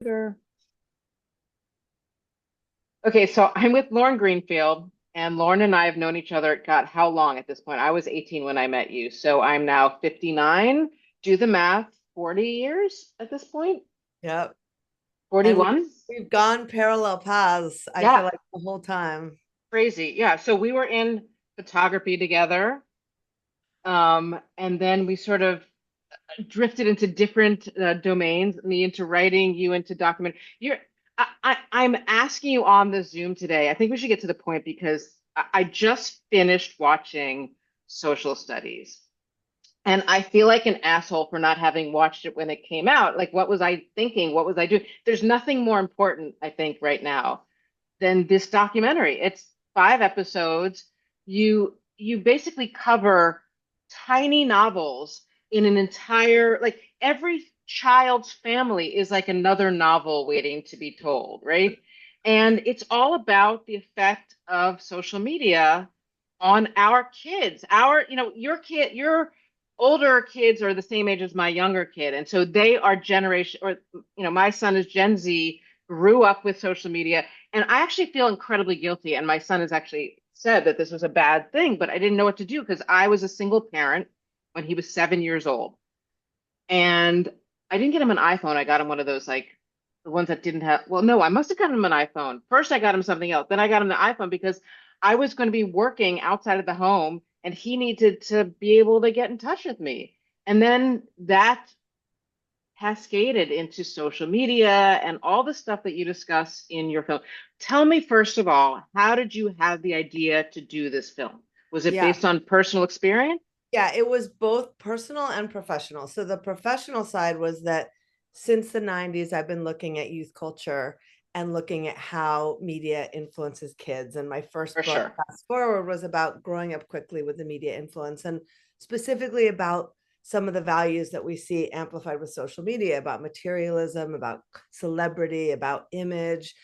Sure. Okay, so I'm with Lauren Greenfield, and Lauren and I have known each other, God, how long at this point? I was 18 when I met you, so I'm now 59. Do the math, 40 years at this point? Yep. And 41? we've gone parallel paths, I feel Yeah, like the whole time. crazy. Yeah, so we were in photography together, and then we sort of drifted into different domains, me into writing, you into document. I'm asking you on the Zoom today. I think we should get to the point because I just finished watching Social Studies. And I feel like an asshole for not having watched it when it came out. Like, what was I thinking? What was I doing? There's nothing more important, I think, right now than this documentary. It's 5 episodes. You basically cover tiny novels in an entire, like every child's family is like another novel waiting to be told, right? And it's all about the effect of social media on our kids. Your kid, your older kids are the same age as my younger kid. And so they are generation, or, my son is Gen Z, grew up with social media. And I actually feel incredibly guilty. And my son has actually said that this was a bad thing, but I didn't know what to do because I was a single parent when he was 7 years old. And I didn't get him an iPhone. I got him one of those, like, the ones that didn't have, well, no, I must have gotten him an iPhone. First, I got him something else. Then I got him the iPhone because I was going to be working outside of the home and he needed to be able to get in touch with me. And then that cascaded into social media and all the stuff that you discuss in your film. Tell me, first of all, how did you have the idea to do this film? Was it Yeah. based on personal experience? Yeah, it was both personal and professional. So the professional side was that since the 90s, I've been looking at youth culture and looking at how media influences kids. And my For first book, sure. Fast Forward, was about growing up quickly with the media influence and specifically about some of the values that we see amplified with social media about materialism, about celebrity, about image.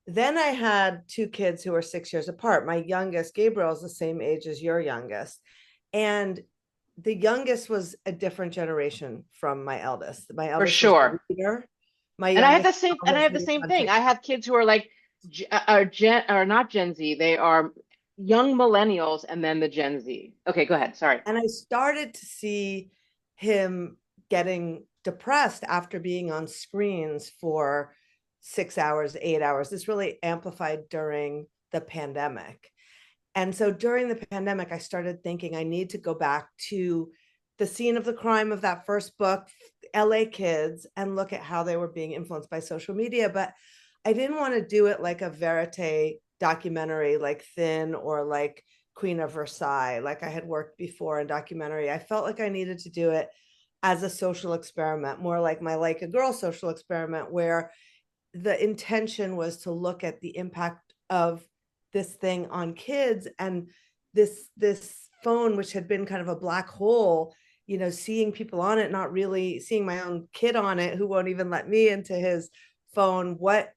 Then I had two kids who were 6 years apart. My youngest, Gabriel, is the same age as your youngest. And the youngest was a different generation from my eldest. My For eldest was a sure. reader. My And I have youngest the same, now and I has have the made same thing. content. I have kids who are like, are Gen, or not Gen Z. They are young millennials, and then the Gen Z. Okay, go ahead. Sorry. And I started to see him getting depressed after being on screens for 6 hours, 8 hours. This really amplified during the pandemic. And so during the pandemic, I started thinking I need to go back to the scene of the crime of that first book, LA kids, and look at how they were being influenced by social media. But I didn't want to do it like a verite documentary, like Thin or like Queen of Versailles, like I had worked before in documentary. I felt like I needed to do it as a social experiment, more like my Like a Girl social experiment, where the intention was to look at the impact of this thing on kids and this phone which had been kind of a black hole, seeing people on it, not really seeing my own kid on it who won't even let me into his phone. What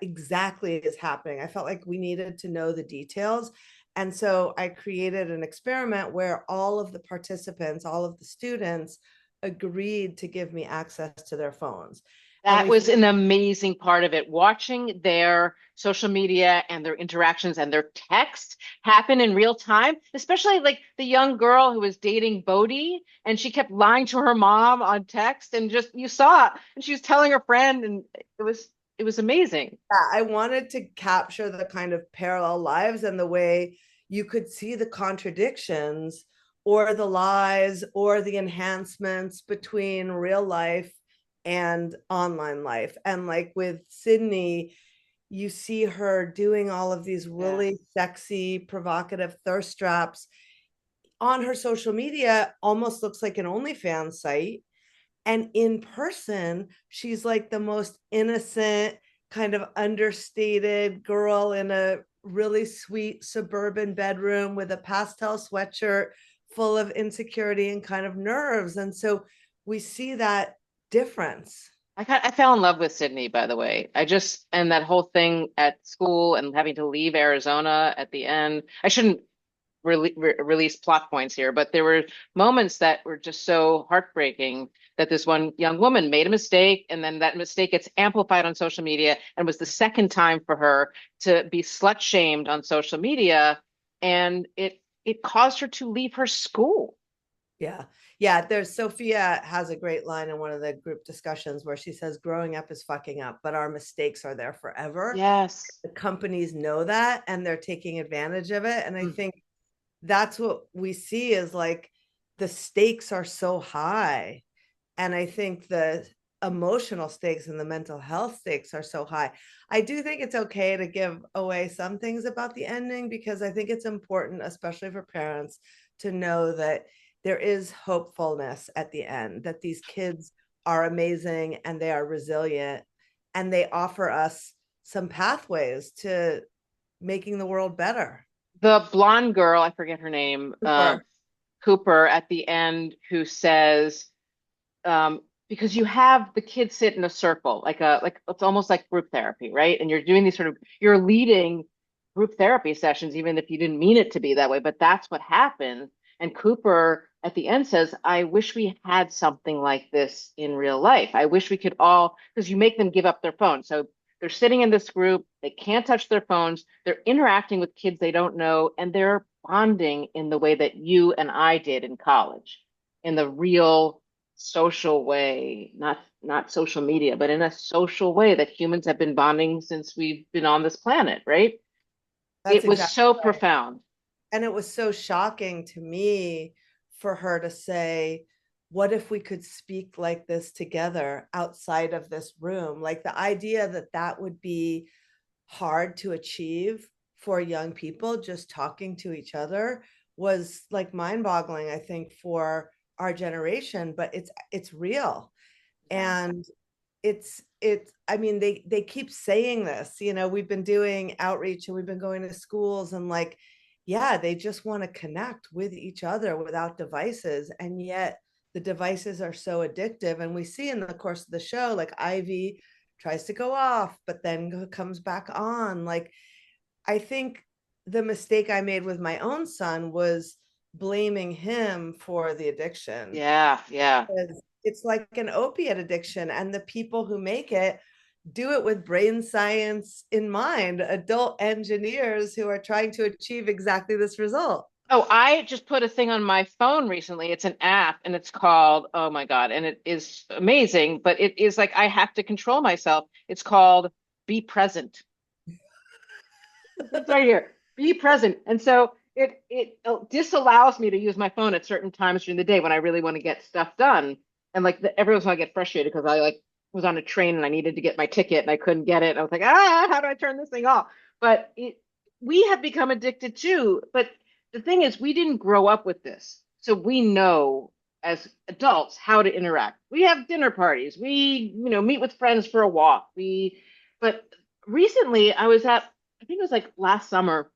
exactly is happening? I felt like we needed to know the details. And so I created an experiment where all of the participants, all of the students agreed to give me access to their phones. And That we was an amazing part of it. Watching their social media and their interactions and their text happen in real time, especially like the young girl who was dating Bodie and she kept lying to her mom on text and just you saw it and she was telling her friend and it was amazing. I wanted to capture the kind of parallel lives and the way you could see the contradictions or the lies or the enhancements between real life and online life. And like with Sydney, you see her doing all of these really Yes. sexy, provocative thirst traps on her social media, almost looks like an OnlyFans site. And in person, she's like the most innocent, kind of understated girl in a really sweet suburban bedroom with a pastel sweatshirt full of insecurity and kind of nerves. And so we see that difference. I fell in love with Sydney, by the way. And that whole thing at school and having to leave Arizona at the end. I shouldn't. release plot points here, but there were moments that were just so heartbreaking that this one young woman made a mistake, and then that mistake gets amplified on social media, and was the second time for her to be slut shamed on social media, and it caused her to leave her school. Yeah. Yeah. There's Sophia has a great line in one of the group discussions where she says, growing up is fucking up, but our mistakes are there forever. Yes. The companies know that and they're taking advantage of it. And I Mm. think that's what we see is like the stakes are so high. And I think the emotional stakes and the mental health stakes are so high. I do think it's okay to give away some things about the ending because I think it's important, especially for parents, to know that there is hopefulness at the end, that these kids are amazing and they are resilient and they offer us some pathways to making the world better. The blonde girl, I forget her name, Cooper. Cooper, at the end, who says, because you have the kids sit in a circle, like it's almost like group therapy, right? And you're doing these sort of you're leading group therapy sessions, even if you didn't mean it to be that way, but that's what happened. And Cooper at the end says, I wish we had something like this in real life. I wish we could all, because you make them give up their phones. So they're sitting in this group, they can't touch their phones, they're interacting with kids they don't know, and they're bonding in the way that you and I did in college, in the real social way, not social media, but in a social way that humans have been bonding since we've been on this planet, right? That's It was exactly so right. profound. And it was so shocking to me for her to say, what if we could speak like this together outside of this room? Like the idea that that would be hard to achieve for young people just talking to each other was like mind-boggling, I think, for our generation, but it's real. Yeah. And it's I mean they keep saying this, we've been doing outreach and we've been going to schools and like, yeah, they just want to connect with each other without devices, and yet the devices are so addictive. And we see in the course of the show like Ivy tries to go off but then comes back on. Like, I think the mistake I made with my own son was blaming him for the addiction. Yeah, yeah. It's like an opiate addiction, and the people who make it do it with brain science in mind, adult engineers who are trying to achieve exactly this result. Oh, I just put a thing on my phone recently. It's an app and it's called, oh my God, and it is amazing, but it is like I have to control myself. It's called Be Present. It's right here. Be present. And so it disallows me to use my phone at certain times during the day when I really want to get stuff done. And like every once in a while I get frustrated because I like was on a train and I needed to get my ticket and I couldn't get it. And I was like, how do I turn this thing off? But we have become addicted too. But the thing is, we didn't grow up with this. So we know as adults how to interact. We have dinner parties. We, meet with friends for a walk. But recently I was at I think it was like last summer.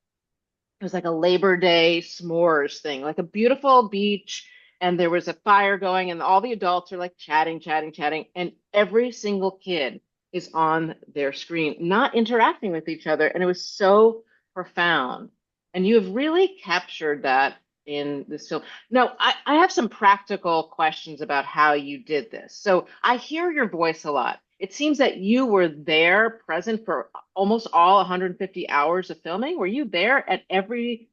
It was like a Labor Day s'mores thing, like a beautiful beach, and there was a fire going, and all the adults are like chatting, chatting, chatting, and every single kid is on their screen, not interacting with each other. And it was so profound. And you have really captured that in this film. Now, I have some practical questions about how you did this. So I hear your voice a lot. It seems that you were there present for almost all 150 hours of filming. Were you there at every,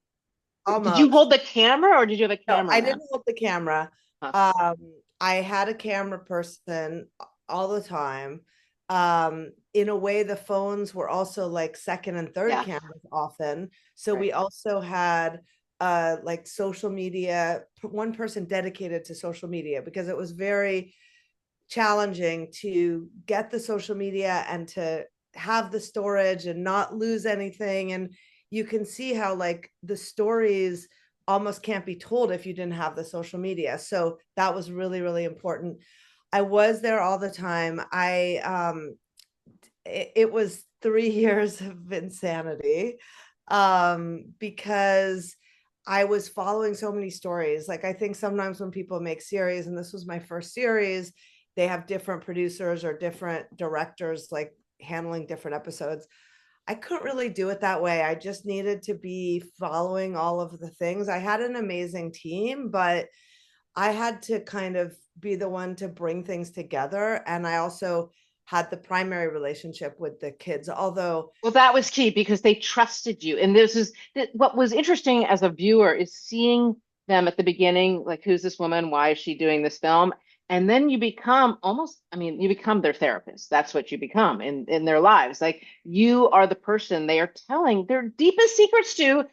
did you Almost. hold the camera or did you have a No, I cameraman? didn't hold the camera. Huh. Um, I had a camera person all the time. In a way, the phones were also like second and third Yeah, cameras often. So right. we also had like social media, one person dedicated to social media because it was very challenging to get the social media and to have the storage and not lose anything. And you can see how like the stories almost can't be told if you didn't have the social media. So that was really, really important. I was there all the time. It was 3 years of insanity because I was following so many stories. Like I think sometimes when people make series, and this was my first series, they have different producers or different directors like handling different episodes. I couldn't really do it that way. I just needed to be following all of the things. I had an amazing team, but I had to kind of be the one to bring things together. And I also had the primary relationship with the kids, although, Well, that was key because they trusted you. And this is what was interesting as a viewer is seeing them at the beginning, like, who's this woman? Why is she doing this film? And then you become almost, I mean, you become their therapist. That's what you become in their lives. Like, you are the person they are telling their deepest secrets to,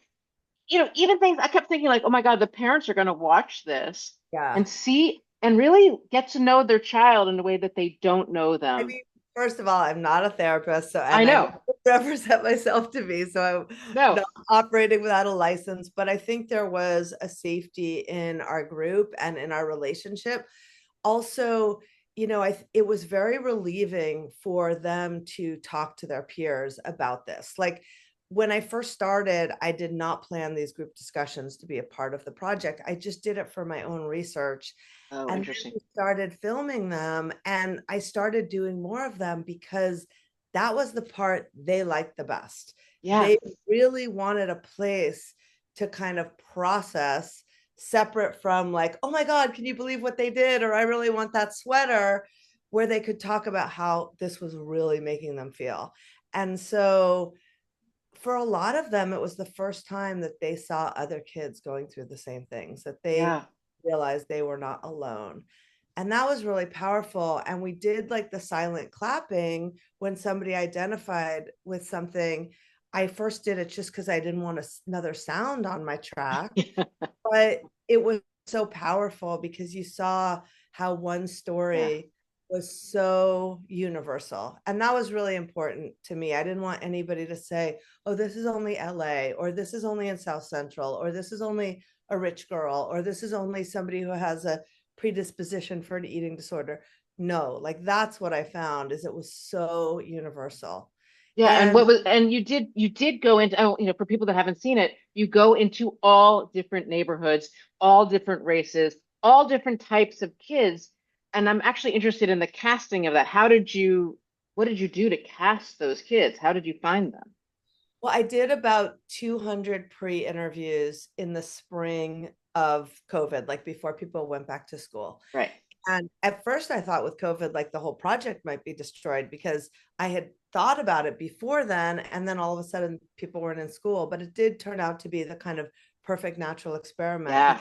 even things I kept thinking, like, oh my God, the parents are going to watch this yeah. and see and really get to know their child in a way that they don't know I them. mean, first of all, I'm not a therapist, so I and I know. never represent myself to be, so I'm No. not operating without a license. But I think there was a safety in our group and in our relationship. Also, it was very relieving for them to talk to their peers about this. Like when I first started, I did not plan these group discussions to be a part of the project. I just did it for my own research. Oh, And then interesting. we started filming them, and I started doing more of them because that was the part they liked the best. Yeah. They really wanted a place to kind of process separate from like, oh my God, can you believe what they did? Or I really want that sweater, where they could talk about how this was really making them feel. And so for a lot of them, it was the first time that they saw other kids going through the same things, that they Yeah. realized they were not alone. And that was really powerful. And we did like the silent clapping when somebody identified with something. I first did it just because I didn't want another sound on my track, but it was so powerful because you saw how one Yeah. story was so universal. And that was really important to me. I didn't want anybody to say, oh, this is only LA, or this is only in South Central, or this is only a rich girl, or this is only somebody who has a predisposition for an eating disorder. No, like that's what I found is it was so universal. Yeah, and And you did go into, oh, for people that haven't seen it, you go into all different neighborhoods, all different races, all different types of kids. And I'm actually interested in the casting of that. What did you do to cast those kids? How did you find them? well, I did about 200 pre-interviews in the spring of COVID, like before people went back to school. Right. And at first I thought with COVID, like the whole project might be destroyed because I had thought about it before then. And then all of a sudden people weren't in school, but it did turn out to be the kind of perfect natural experiment Yeah.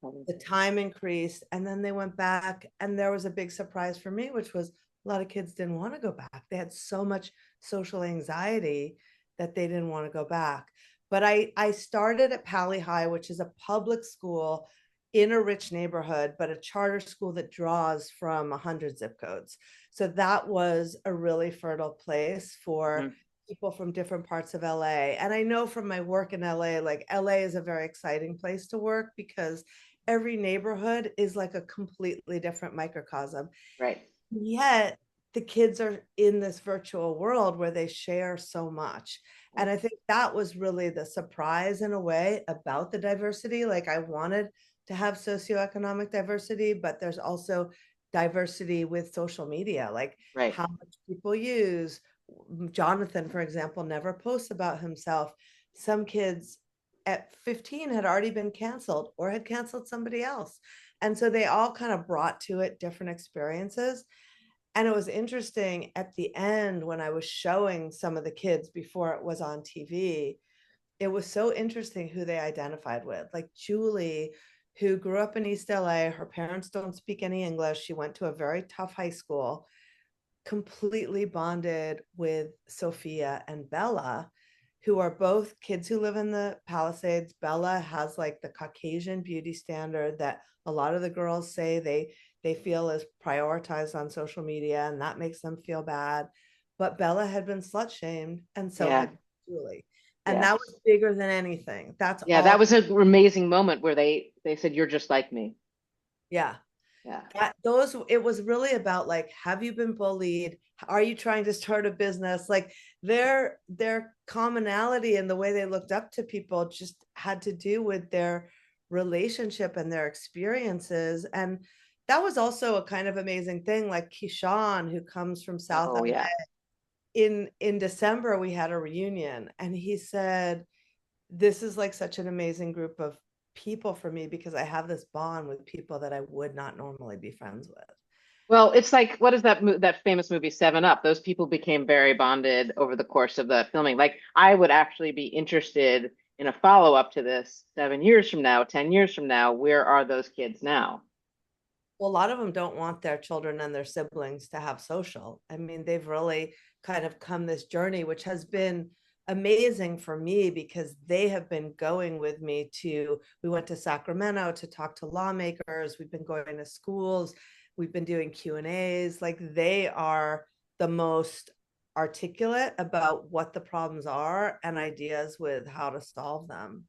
because the time increased and then they went back. And there was a big surprise for me, which was a lot of kids didn't want to go back. They had so much social anxiety that they didn't want to go back. But I started at Pali High, which is a public school in a rich neighborhood, but a charter school that draws from 100 zip codes. So that was a really fertile place for Mhm. people from different parts of LA. And I know from my work in LA, like LA is a very exciting place to work because every neighborhood is like a completely different microcosm. Right. Yet the kids are in this virtual world where they share so much. And I think that was really the surprise in a way about the diversity. Like I wanted to have socioeconomic diversity, but there's also diversity with social media, like Right. how much people use. Jonathan, for example, never posts about himself. Some kids at 15 had already been canceled or had canceled somebody else. And so they all kind of brought to it different experiences. And it was interesting at the end when I was showing some of the kids before it was on TV, it was so interesting who they identified with. Like Julie, who grew up in East LA, her parents don't speak any English. She went to a very tough high school, completely bonded with Sophia and Bella, who are both kids who live in the Palisades. Bella has like the Caucasian beauty standard that a lot of the girls say they feel is prioritized on social media, and that makes them feel bad. But Bella had been slut shamed, and so Yeah. had Julie. And Yeah. that was bigger than anything. That's Yeah, that all. was an amazing moment where they said, "You're just like me." Yeah. Yeah. Those it was really about like, have you been bullied? Are you trying to start a business? Like their commonality in the way they looked up to people just had to do with their relationship and their experiences. And that was also a kind of amazing thing. Like Keyshawn, who comes from South Oh, LA, yeah. in December we had a reunion, and he said, this is like such an amazing group of people for me because I have this bond with people that I would not normally be friends with. Well, it's like what is that famous movie Seven Up? Those people became very bonded over the course of the filming. Like I would actually be interested in a follow-up to this 7 years from now, 10 years from now. Where are those kids now? Well, a lot of them don't want their children and their siblings to have social. I mean, they've really kind of come this journey, which has been amazing for me because they have been going with me to, we went to Sacramento to talk to lawmakers. We've been going to schools. We've been doing Q&As. Like they are the most articulate about what the problems are and ideas with how to solve them.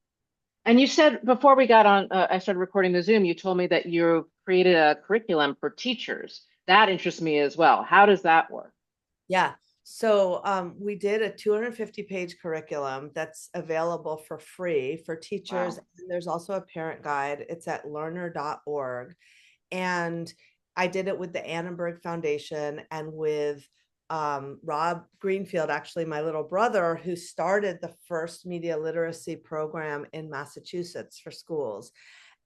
And you said before we got on, I started recording the Zoom, you told me that you created a curriculum for teachers. That interests me as well. How does that work? Yeah. So we did a 250-page curriculum that's available for free for teachers. Wow. And there's also a parent guide. It's at learner.org. And I did it with the Annenberg Foundation and with Rob Greenfield, actually my little brother, who started the first media literacy program in Massachusetts for schools.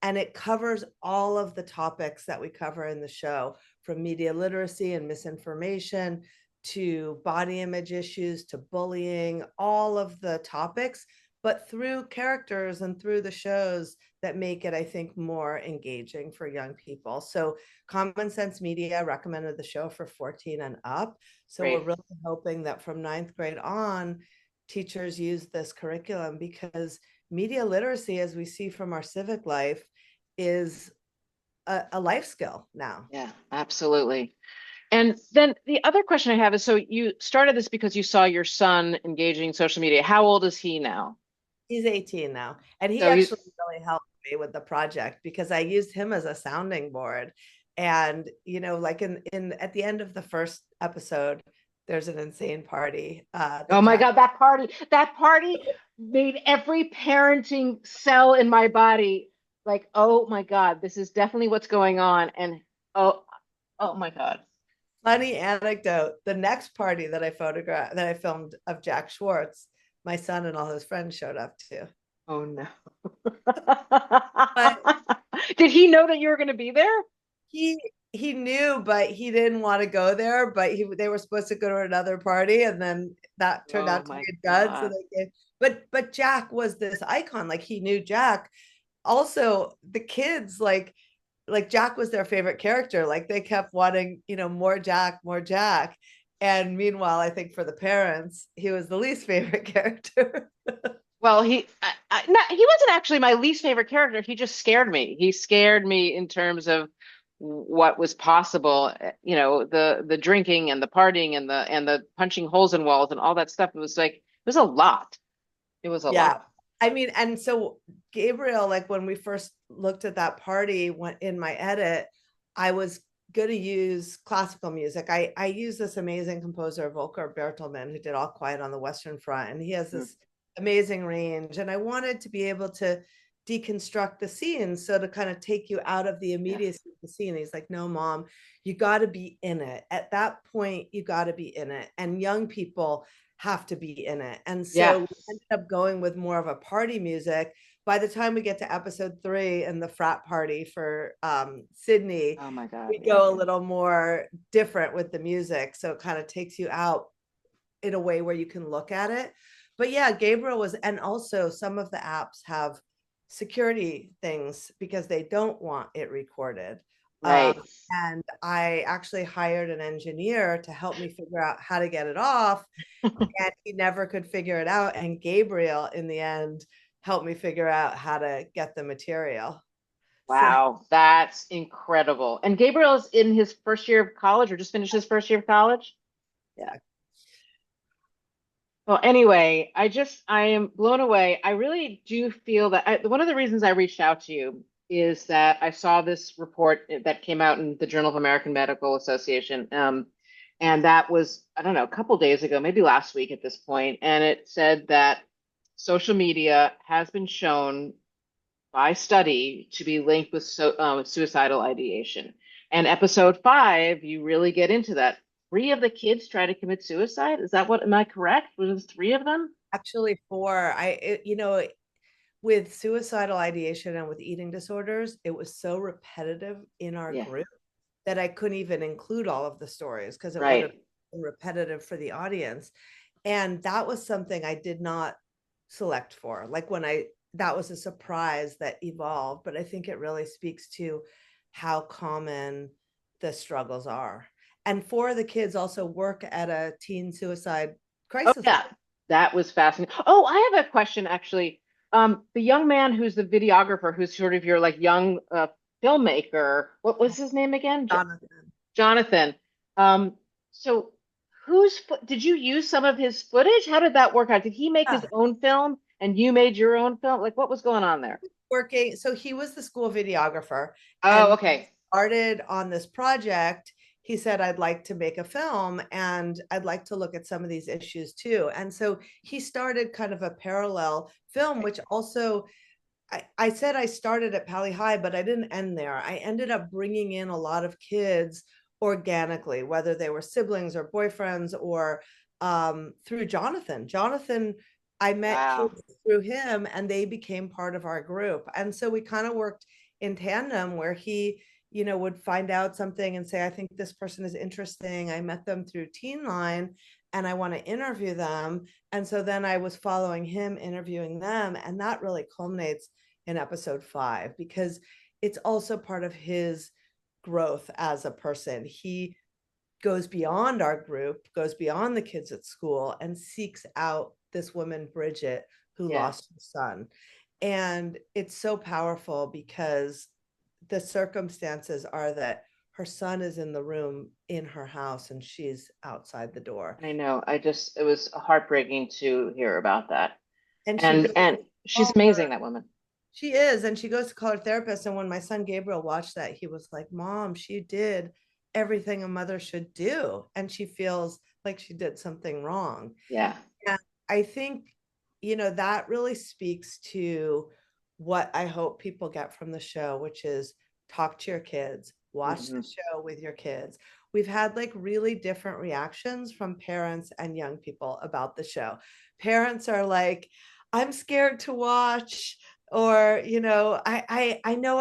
And it covers all of the topics that we cover in the show, from media literacy and misinformation to body image issues to bullying, all of the topics, but through characters and through the shows that make it, I think, more engaging for young people. So Common Sense Media recommended the show for 14 and up. So we're Great. really hoping that from ninth grade on, teachers use this curriculum because media literacy, as we see from our civic life, is a life skill now. Yeah, absolutely. And then the other question I have is, so you started this because you saw your son engaging in social media. How old is he now? He's 18 now, and he So actually he's, really helped me with the project because I used him as a sounding board. And like in at the end of the first episode, there's an insane party oh that my Jack. God, that party made every parenting cell in my body like, oh my God, this is definitely what's going on. And oh, oh my God. Funny anecdote: the next party that I filmed of Jack Schwartz, my son and all his friends showed up to. Oh no. But Did he know that you were going to be there? he he knew, but he didn't want to go there. But they were supposed to go to another party, and then that turned Oh out to my be done. So God. they gave. But Jack was this icon. Like he knew Jack. Also, the kids like Jack was their favorite character. Like they kept wanting, more Jack, more Jack. And meanwhile, I think for the parents, he was the least favorite character. Well, he wasn't actually my least favorite character. He just scared me. He scared me in terms of what was possible. The drinking and the partying and the punching holes in walls and all that stuff. It was like it was a lot. It was a Yeah. lot. I mean, and so Gabriel, like when we first looked at that party went in my edit, I was going to use classical music. I use this amazing composer, Volker Bertelmann, who did All Quiet on the Western Front, and he has Mm. this amazing range. And I wanted to be able to deconstruct the scene. So to kind of take you out of the Yeah. immediacy of the scene. He's like, no, mom, you got to be in it. At that point, you got to be in it. And young people have to be in it. And Yeah. so we ended up going with more of a party music. By the time we get to episode 3 and the frat party for Sydney, Oh my God. we Yeah. go a little more different with the music. So it kind of takes you out in a way where you can look at it. But yeah, Gabriel was, and also some of the apps have security things because they don't want it recorded. Right. And I actually hired an engineer to help me figure out how to get it off, and he never could figure it out. And Gabriel, in the end, helped me figure out how to get the material. So Wow. That's incredible. And Gabriel's in his first year of college or just finished his first year of college? yeah, Well, anyway, I am blown away. I really do feel that one of the reasons I reached out to you is that I saw this report that came out in the Journal of American Medical Association. And that was, I don't know, a couple days ago, maybe last week at this point, and it said that social media has been shown by study to be linked with suicidal ideation. And episode 5, you really get into that three of the kids try to commit suicide? Is that what, am I correct? Was it three of them? Actually, four. With suicidal ideation and with eating disorders, it was so repetitive in our Yeah, group that I couldn't even include all of the stories because it would have right. been repetitive for the audience. And that was something I did not select for. Like that was a surprise that evolved, but I think it really speaks to how common the struggles are. And four of the kids also work at a teen suicide Oh crisis line. yeah, that was fascinating. Oh, I have a question actually. The young man who's the videographer, who's sort of your like young filmmaker. What was his name again? Jonathan. Jonathan. Um, so did you use some of his footage? How did that work out? Did he make his Yeah. own film and you made your own film? Like what was going on there? Working, so he was the school videographer, Oh, and okay. started on this project. He said, I'd like to make a film and I'd like to look at some of these issues too. And so he started kind of a parallel film, which also I said I started at Pali High, but I didn't end there. I ended up bringing in a lot of kids organically, whether they were siblings or boyfriends or through Jonathan. Jonathan, I met Wow. kids through him and they became part of our group. And so we kind of worked in tandem where he, would find out something and say, I think this person is interesting. I met them through Teen Line and I want to interview them. And so then I was following him, interviewing them. And that really culminates in episode 5 because it's also part of his growth as a person. He goes beyond our group, goes beyond the kids at school, and seeks out this woman, Bridget, who Yeah. lost her son. And it's so powerful because the circumstances are that her son is in the room in her house and she's outside the door. I know. It was heartbreaking to hear about that. And she goes, And she's oh, amazing, that woman. she is, and she goes to call her therapist. And when my son Gabriel watched that, he was like, Mom, she did everything a mother should do. And she feels like she did something wrong. Yeah. And I think, that really speaks to what I hope people get from the show, which is talk to your kids, watch the Hmm. show with your kids. We've had like really different reactions from parents and young people about the show. Parents are like, I'm scared to watch, or I know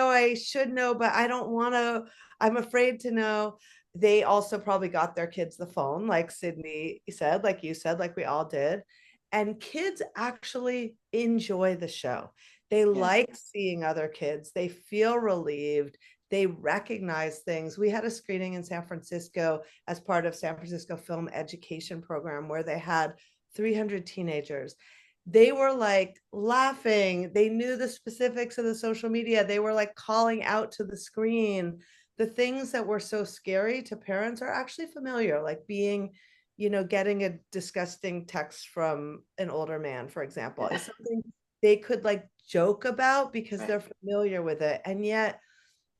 I should know, but I don't want to, I'm afraid to know. They also probably got their kids the phone, like Sydney said, like you said, like we all did. And kids actually enjoy the show. They Yeah. like seeing other kids. They feel relieved. They recognize things. We had a screening in San Francisco as part of San Francisco Film Education Program where they had 300 teenagers. They were like laughing. They knew the specifics of the social media. They were like calling out to the screen. The things that were so scary to parents are actually familiar, like being, getting a disgusting text from an older man, for example, Yeah. is something they could like joke about because Right. they're familiar with it. And yet,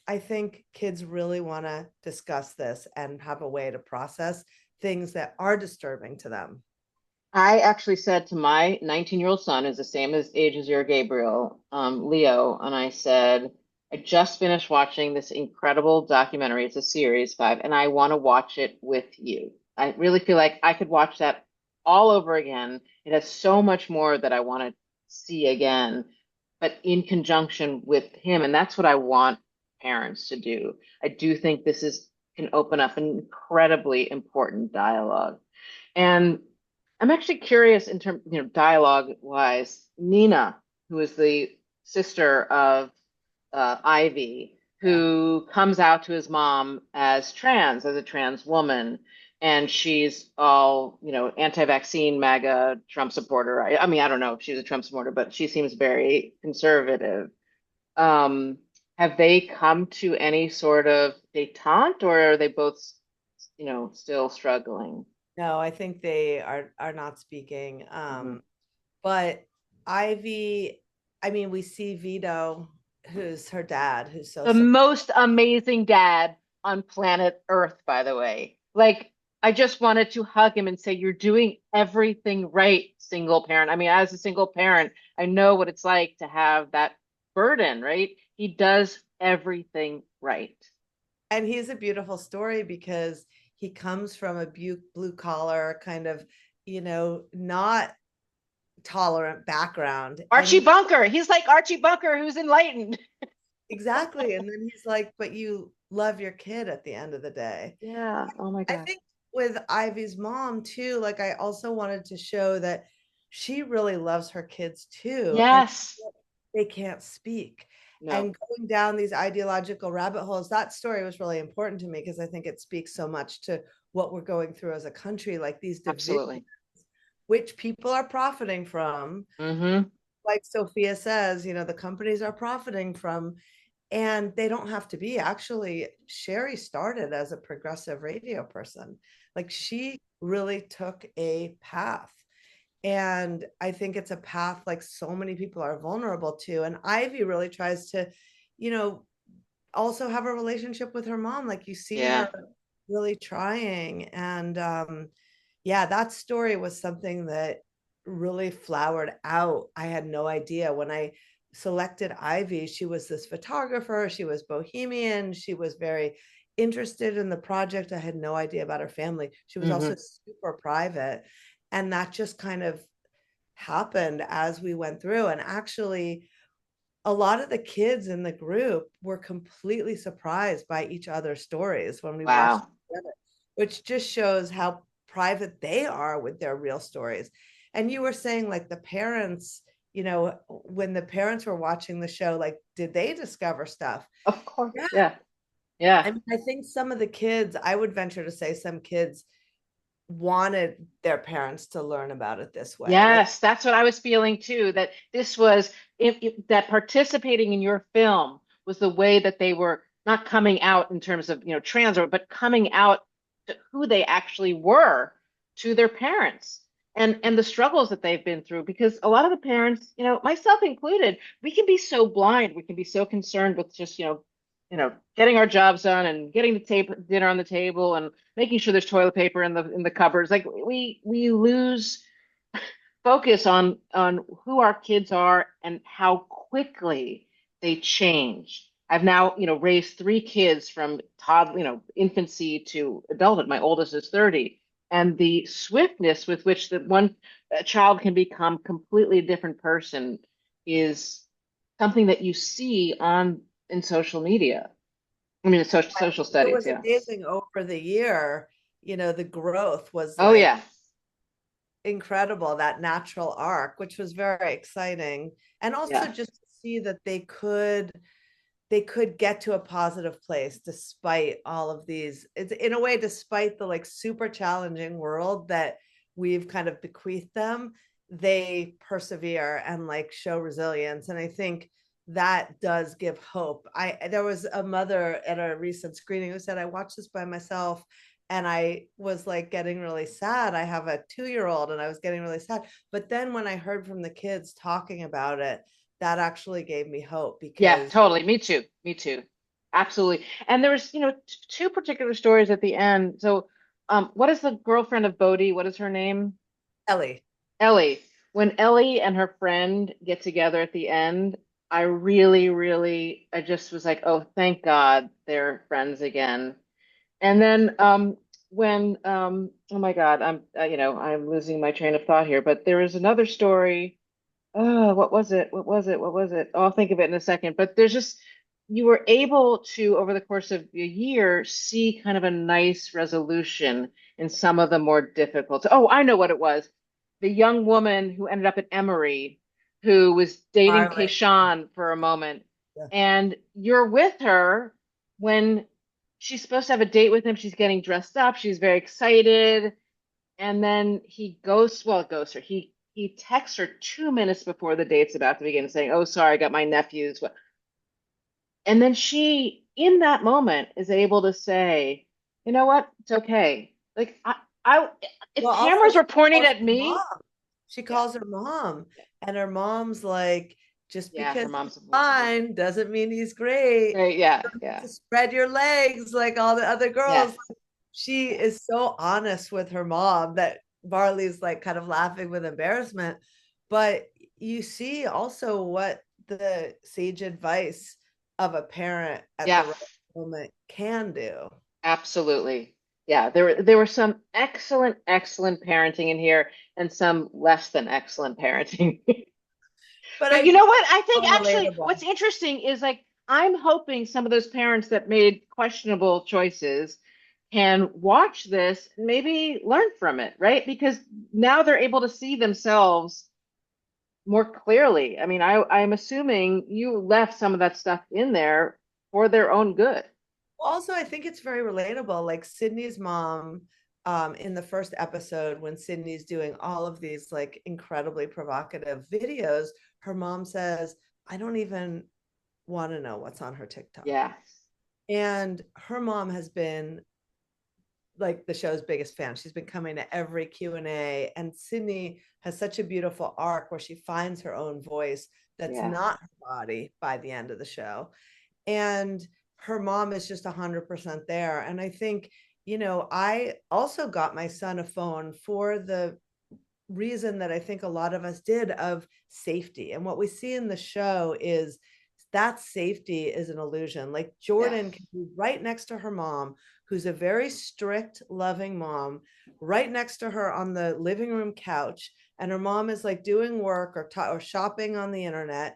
I think kids really want to discuss this and have a way to process things that are disturbing to them. I actually said to my 19-year-old son, who's the same as age as your Gabriel, Leo, and I said, I just finished watching this incredible documentary. It's a series 5, and I want to watch it with you. I really feel like I could watch that all over again. It has so much more that I want to see again, but in conjunction with him. And that's what I want parents to do. I do think this is can open up an incredibly important dialogue. And I'm actually curious in terms, dialogue wise, Nina, who is the sister of Ivy, Yeah. who comes out to his mom as trans, as a trans woman, and she's all, anti-vaccine, MAGA, Trump supporter. I mean, I don't know if she's a Trump supporter, but she seems very conservative. Um, have they come to any sort of detente, or are they both, still struggling? No, I think they are not speaking. Mhm. But Ivy, I mean, we see Vito, who's her dad, who's so The supportive. most amazing dad on planet Earth, by the way. Like, I just wanted to hug him and say, You're doing everything right, single parent. I mean, as a single parent, I know what it's like to have that burden, right? He does everything right. And he's a beautiful story because he comes from a blue collar kind of, not tolerant background. And Archie Bunker. He's like Archie Bunker, who's enlightened. exactly. And then he's like, but you love your kid at the end of the day. Yeah. Oh my I God. think with Ivy's mom too, like I also wanted to show that she really loves her kids too, and Yes. they can't speak. No, And going down these ideological rabbit holes, that story was really important to me because I think it speaks so much to what we're going through as a country, like these divisions, absolutely. which people are profiting from. Mm-hmm. Like Sophia says, the companies are profiting from, and they don't have to be. Actually, Sherry started as a progressive radio person. Like she really took a path. And I think it's a path like so many people are vulnerable to. And Ivy really tries to, you know, also have a relationship with her mom. Like you see Yeah. her really trying. And yeah, that story was something that really flowered out. I had no idea when I selected Ivy. She was this photographer, she was bohemian, she was very interested in the project. I had no idea about her family. She was also Mm-hmm. super private. And that just kind of happened as we went through. And actually, a lot of the kids in the group were completely surprised by each other's stories when we watched Wow. together, which just shows how private they are with their real stories. And you were saying, like, the parents, when the parents were watching the show, like, did they discover stuff? Of course. Yeah. Yeah. Yeah. I mean, I think some of the kids, I would venture to say some kids wanted their parents to learn about it this way. Like, Yes, that's what I was feeling too. That this was that participating in your film was the way that they were not coming out in terms of, trans, but coming out to who they actually were to their parents and the struggles that they've been through. Because a lot of the parents, myself included, we can be so blind, we can be so concerned with just, getting our jobs done and getting the dinner on the table and making sure there's toilet paper in the cupboards. Like we lose focus on who our kids are and how quickly they change. I've now, raised three kids from infancy to adulthood. My oldest is 30, and the swiftness with which the one child can become completely different person is something that you see on in social media. I mean, in social it studies, was yeah. amazing over the year. The growth was Oh like yeah, incredible, that natural arc, which was very exciting. And also yeah, just to see that they could get to a positive place despite all of these. It's in a way, despite the like super challenging world that we've kind of bequeathed them, they persevere and like show resilience. And I think that does give hope. There was a mother at a recent screening who said, I watched this by myself and I was like getting really sad. I have a 2-year old and I was getting really sad. But then when I heard from the kids talking about it, that actually gave me hope yeah, because totally. Me too. Me too. Absolutely. And there was, two particular stories at the end. So, what is the girlfriend of Bodhi? What is her name? Ellie. Ellie. When Ellie and her friend get together at the end, I really, really, I just was like, oh, thank God they're friends again. And then, oh my God, I'm losing my train of thought here, but there is another story. Oh, what was it? What was it? What was it? Oh, I'll think of it in a second. But there's just, you were able to, over the course of a year, see kind of a nice resolution in some of the more difficult. Oh, I know what it was. The young woman who ended up at Emory, who was dating Marley. Kayshawn for a moment. Yeah. And you're with her when she's supposed to have a date with him. She's getting dressed up. She's very excited. And then ghosts her. He texts her 2 minutes before the date's about to begin, saying, "Oh, sorry, I got my nephews." And then she, in that moment, is able to say, "You know what? It's okay." Like if Well, also cameras she were pointed calls at her me, mom. She yeah, calls her mom, and her mom's like, just yeah, because her he's mom's, fine doesn't mean he's great. right, You yeah, don't need yeah, to spread your legs like all the other yes, girls. She yeah, is so honest with her mom that Marley's like kind of laughing with embarrassment. But you see also what the sage advice of a parent at the yeah. right moment can do. Absolutely. Yeah, there were some excellent, excellent parenting in here and some less than excellent parenting. But But I you do know what? I think feel actually what's relatable. interesting is like I'm hoping some of those parents that made questionable choices can watch this and maybe learn from it, right? Because now they're able to see themselves more clearly. I mean, I'm assuming you left some of that stuff in there for their own good. Also, I think it's very relatable. Like Sydney's mom, in the first episode, when Sydney's doing all of these like incredibly provocative videos, her mom says, I don't even want to know what's on her TikTok. Yeah, And her mom has been like the show's biggest fan. She's been coming to every Q&A, and Sydney has such a beautiful arc where she finds her own voice that's yeah, not her body by the end of the show. And her mom is just 100% there. And I think, I also got my son a phone for the reason that I think a lot of us did, of safety. And what we see in the show is that safety is an illusion. Like yes. Jordan can be right next to her mom, who's a very strict, loving mom, right next to her on the living room couch. And her mom is like doing work or shopping on the internet.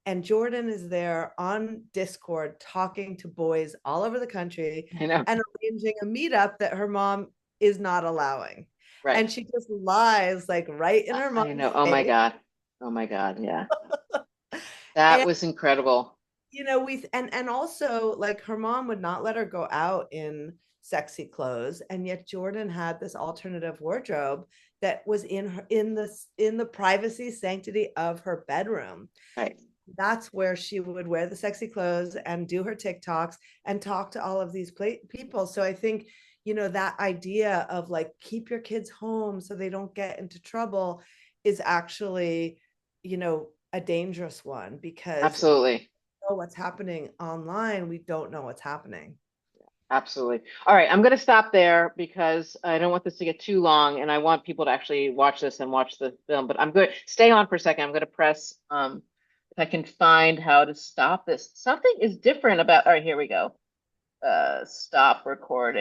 And Jordan is there on Discord talking to boys all over the country I know. and arranging a meetup that her mom is not allowing. Right. And she just lies like right in her I mom's know. Oh my face. God. Oh my God. Yeah. That And was incredible. and also like her mom would not let her go out in sexy clothes, and yet Jordan had this alternative wardrobe that was in the privacy sanctity of her bedroom. Right. That's where she would wear the sexy clothes and do her TikToks and talk to all of these people. So I think, that idea of like keep your kids home so they don't get into trouble is actually, a dangerous one, because we Absolutely. know what's happening online, we don't know what's happening. Absolutely. All right. I'm going to stop there because I don't want this to get too long and I want people to actually watch this and watch the film. But I'm good. Stay on for a second. I'm going to press, if I can find how to stop this. Something is different about, all right, here we go. Stop recording.